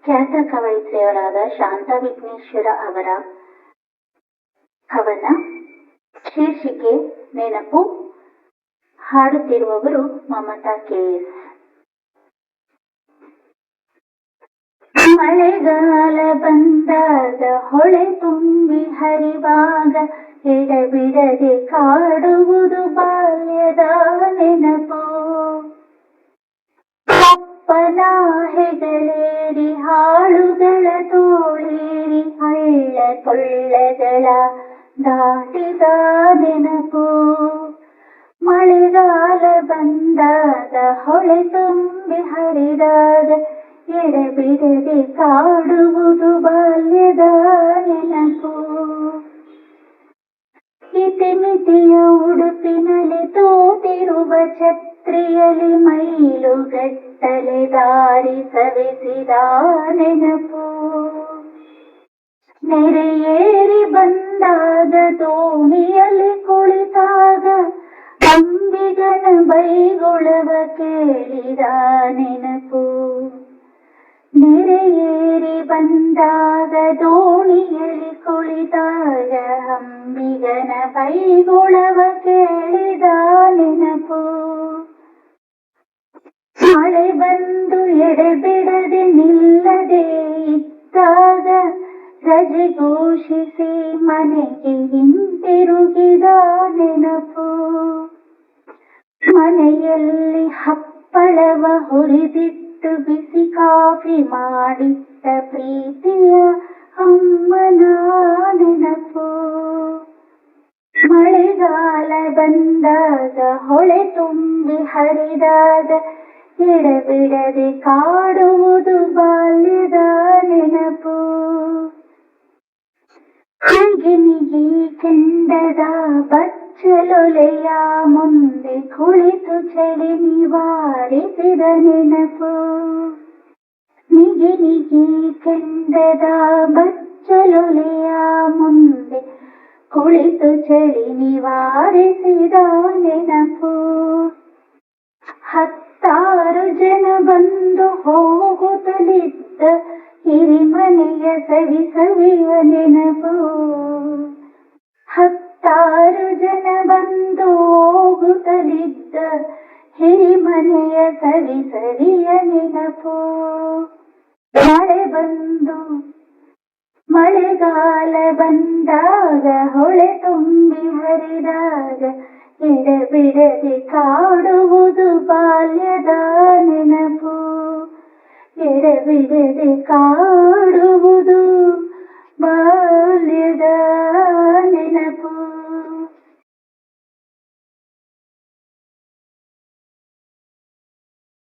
ಖ್ಯಾತ ಕವಯಿತ್ರಿಯರಾದ ಶಾಂತಾ ವಿಘ್ನೇಶ್ವರ ಅವರ ಕವನ ಶೀರ್ಷಿಕೆ ನೆನಪು. ಹಾಡುತ್ತಿರುವವರು ಮಮತಾ KS. ಮಳೆಗಾಲ ಬಂದಾಗ ಹೊಳೆ ತುಂಬಿ ಹರಿವಾಗ ಎಡಬಿಡದೆ ಕಾಡುವುದು ಬಾಲ್ಯದ ನೆನಪು. ಅಪ್ಪನ ಹೆಗಲೇರಿ ಹಾಳುಗಳ ತೋಳೇರಿ ಹಳ್ಳ ಕೊಳ್ಳಗಳ ದಾಟಿದ ನೆನಪು. ಮಳೆಗಾಲ ಬಂದಾಗ ಹೊಳೆ ತುಂಬಿ ಹರಿದಾಗ ಎಡಬಿಡದೆ ಕಾಡುವುದು ಬಾಲ್ಯದ ನೆನಪು. ಇತಿಮಿತಿಯ ಉಡುಪಿನಲ್ಲಿ ತೋತಿರುವ ಛತ್ರಿಯಲ್ಲಿ ಮೈಲುಗಟ್ಟಲೆ ದಾರಿ ಸವೆಸಿದ ನೆನಪು. ನೆರೆಯೇರಿ ಬಂದಾಗ ದೋಣಿಯಲ್ಲಿ ಕುಳಿತಾಗ ಅಂಬಿಗನ ಬೈಗುಳವ ಕೇಳಿದ ನೆನಪು. ನೆರೆಯೇರಿ ಬಂದಾಗ ದೋಣಿಯಲ್ಲಿ ಕುಳಿತಾಗ ಅಂಬಿಗನ ಬೈಗುಳವ ಕೇಳಿದ ನೆನಪು. ಮಳೆ ಬಂದು ಎಡೆಬಿಡದೆ ನಿಲ್ಲದೆ ಇದ್ದಾಗ ರಜೆ ಘೋಷಿಸಿ ಮನೆಗೆ ಹಿಂತಿರುಗಿದ ನೆನಪು. ಮನೆಯಲ್ಲಿ ಹಪ್ಪಳವ ಹುರಿದಿಟ್ಟು ಬಿಸಿ ಕಾಫಿ ಮಾಡಿಟ್ಟ ಪ್ರೀತಿಯ ಅಮ್ಮನ ನೆನಪು. ಮಳೆಗಾಲ ಬಂದಾಗ ಹೊಳೆ ತುಂಬಿ ಹರಿದಾಗ ಎಡಬಿಡದೆ ಕಾಡುವುದು ಬಾಲ್ಯದ ನೆನಪು. ಅಗ್ನಿಗೆ ಕೆಂಡದ ಬಚ್ಚಲೊಲೆಯ ಮುಂದೆ ಕುಳಿತು ಚಳಿ ನಿವಾರಿಸಿದ ನೆನಪು. ನಿಗಿ ಕೆಂಡದ ಬಚ್ಚಲೊಲೆಯ ಮುಂದೆ ಕುಳಿತು ಚಳಿ ನಿವಾರಿಸಿದ ನೆನಪು. 10 ಜನ ಬಂದು ಹೋಗುತ್ತಲಿದ್ದ ಹಿರಿಮನೆಯ ಸವಿಯ ನೆನಪು. 10 ಜನ ಬಂದು ಹೋಗುತ್ತಲಿದ್ದ ಹಿರಿಮನೆಯ ಸವಿಯ ನೆನಪು. ಮಳೆಗಾಲ ಬಂದಾಗ ಹೊಳೆ ತುಂಬಿ ಹರಿದಾಗ ಎಡಬಿಡದೆ ಕಾಡುವುದು ಬಾಲ್ಯದ ನೆನಪು. ಎಡಬಿಡದೆ ಕಾಡುವುದು